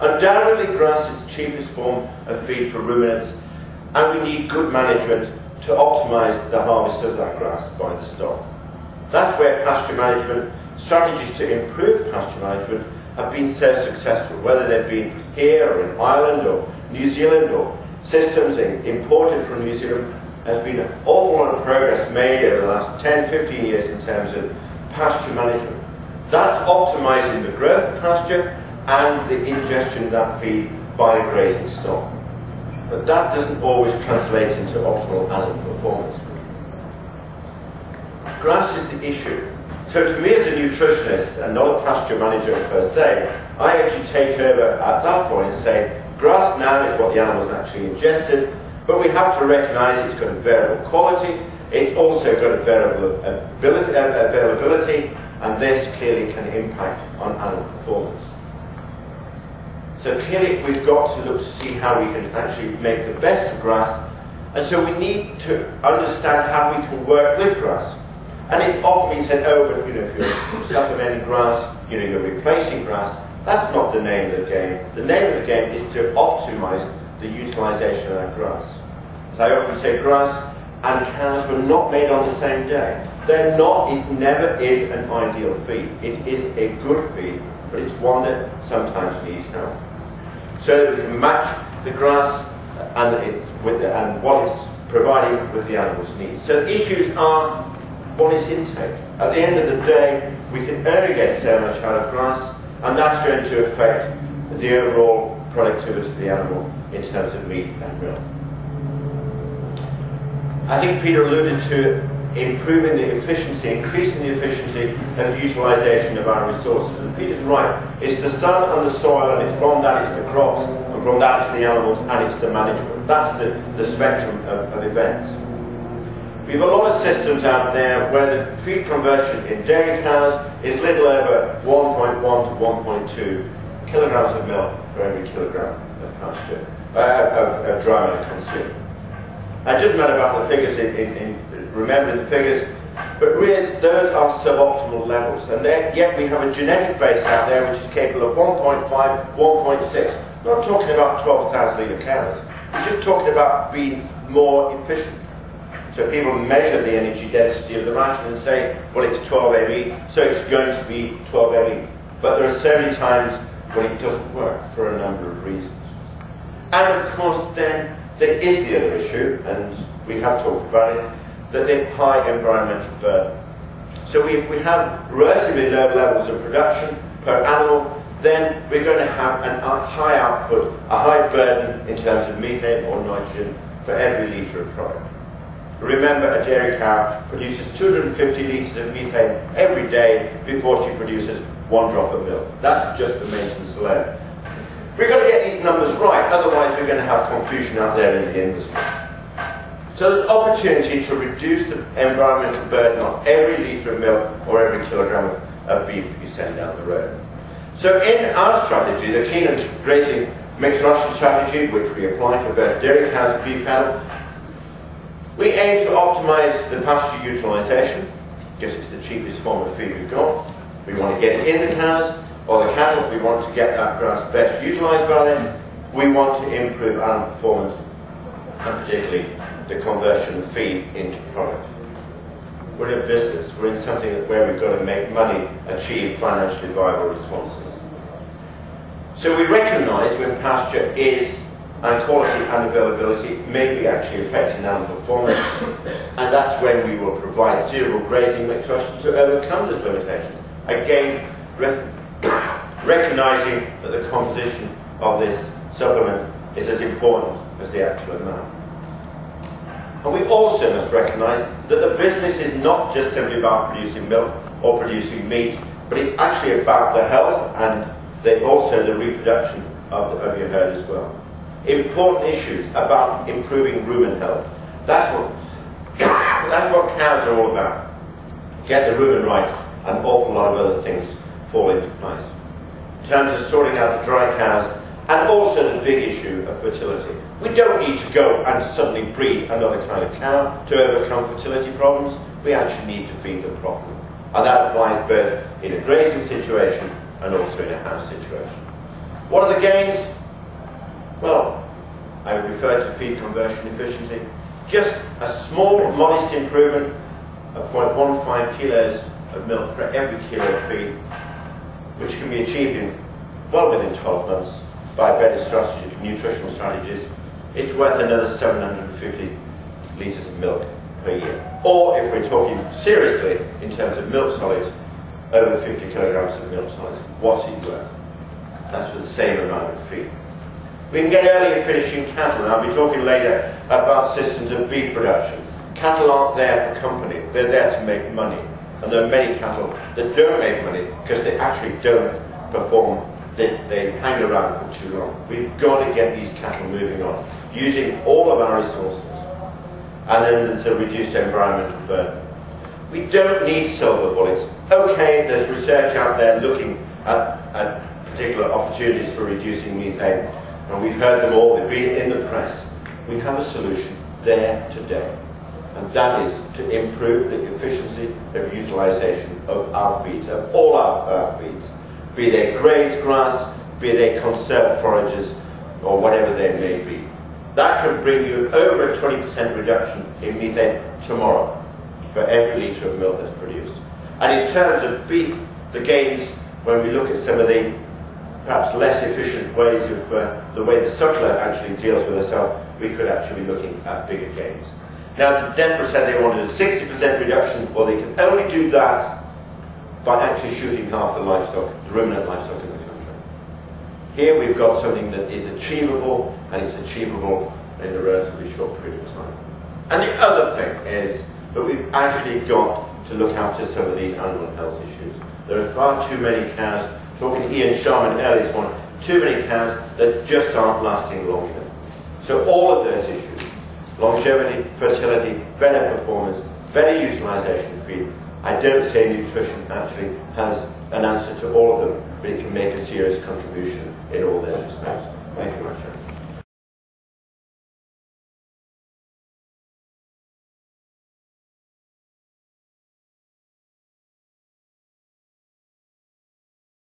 Undoubtedly, grass is the cheapest form of feed for ruminants, and we need good management to optimise the harvest of that grass by the stock. That's where pasture management, strategies to improve pasture management have been so successful, whether they've been here or in Ireland or New Zealand or systems imported from New Zealand. There's been an awful lot of progress made over the last 10, 15 years in terms of pasture management. That's optimising the growth of pasture and the ingestion of that feed by the grazing stock. But that doesn't always translate into optimal animal performance. Grass is the issue. So to me as a nutritionist and not a pasture manager per se, I actually take over at that point and say, grass now is what the animals actually ingested, but we have to recognise it's got a variable quality, it's also got a variable availability, and this clearly can impact on animal performance. So clearly we've got to look to see how we can actually make the best of grass, and so we need to understand how we can work with grass. And it's often been said, oh, but if you're supplementing grass, you're replacing grass. That's not the name of the game. The name of the game is to optimise the utilisation of that grass. As I often say, grass and cows were not made on the same day. They're not, it never is an ideal feed. It is a good feed, but it's one that sometimes needs help. So that we can match the grass and what it's providing with the animal's needs. So the issues are, one is intake. At the end of the day, we can only get so much out of grass, and that's going to affect the overall productivity of the animal in terms of meat and milk. I think Peter alluded to improving the efficiency, increasing the efficiency and utilisation of our resources. And Peter's right. It's the sun and the soil, and it's from that it's the crops, and from that it's the animals, and it's the management. That's the spectrum of events. We have a lot of systems out there where the feed conversion in dairy cows is little over 1.1 to 1.2 kilograms of milk for every kilogram of pasture, of dry matter consumed. It doesn't matter about the figures in remembering the figures, but really those are suboptimal levels, and yet we have a genetic base out there which is capable of 1.5, 1.6. We're not talking about 12,000 litre cows. We're just talking about being more efficient. So people measure the energy density of the ration and say, well, it's 12 ME, so it's going to be 12 ME. But there are so many times when it doesn't work for a number of reasons. And of course then, there is the other issue, and we have talked about it, that the high environmental burden. So if we have relatively low levels of production per animal, then we're going to have a high output, a high burden in terms of methane or nitrogen for every litre of product. Remember, a dairy cow produces 250 litres of methane every day before she produces 1 drop of milk. That's just the maintenance alone. We've got to get these numbers right, otherwise we're going to have confusion out there in the industry. So there's opportunity to reduce the environmental burden on every litre of milk or every kilogram of beef you send down the road. So in our strategy, the Keenan grazing mixed ration strategy, which we apply to both dairy cows and beef cattle, we aim to optimise the pasture utilisation, because it's the cheapest form of feed we've got. We want to get it in the cows or the cattle. We want to get that grass best utilised by them. We want to improve animal performance, and particularly the conversion of feed into product. We're in a business. We're in something where we've got to make money, achieve financially viable responses. So we recognise when pasture is, and quality and availability may be actually affecting animal performance, and that's when we will provide suitable grazing mixed ration to overcome this limitation. Again, recognising that the composition of this supplement is as important as the actual amount. And we also must recognise that the business is not just simply about producing milk or producing meat, but it's actually about the health and also the reproduction of your herd as well. Important issues about improving rumen health. That's what cows are all about. Get the rumen right, and an awful lot of other things fall into place. In terms of sorting out the dry cows, and also the big issue of fertility. We don't need to go and suddenly breed another kind of cow to overcome fertility problems. We actually need to feed them properly. And that applies both in a grazing situation and also in a house situation. What are the gains? Well, I would refer to feed conversion efficiency. Just a small, modest improvement of 0.15 kilos of milk for every kilo of feed, which can be achieved in well within 12 months by better strategies, nutritional strategies. It's worth another 750 litres of milk per year. Or if we're talking seriously in terms of milk solids, over 50 kilograms of milk solids. What's it worth? That's for the same amount of feed. We can get earlier finishing cattle, and I'll be talking later about systems of beef production. Cattle aren't there for company, they're there to make money. And there are many cattle that don't make money because they actually don't perform, they hang around for too long. We've got to get these cattle moving on, using all of our resources. And then there's a reduced environmental burden. We don't need silver bullets. Okay, there's research out there looking at particular opportunities for reducing methane, and we've heard them all, they've been in the press. We have a solution there today, and that is to improve the efficiency of utilisation of our feeds, of all our feeds, be they grazed grass, be they conserved forages, or whatever they may be. That could bring you over a 20% reduction in methane tomorrow for every litre of milk that's produced. And in terms of beef, the gains, when we look at some of the perhaps less efficient ways of the way the suckler actually deals with herself, we could actually be looking at bigger gains. Now, the DEFRA said they wanted a 60% reduction. Well, they can only do that by actually shooting half the livestock, the ruminant livestock in the country. Here we've got something that is achievable, and it's achievable in a relatively short period of time. And the other thing is that we've actually got to look after some of these animal health issues. There are far too many cows, talking to Ian Sharman earlier this morning, too many cows that just aren't lasting long enough. So all of those issues, longevity, fertility, better performance, better utilisation of feed, I don't say nutrition actually has an answer to all of them, but it can make a serious contribution in all those respects.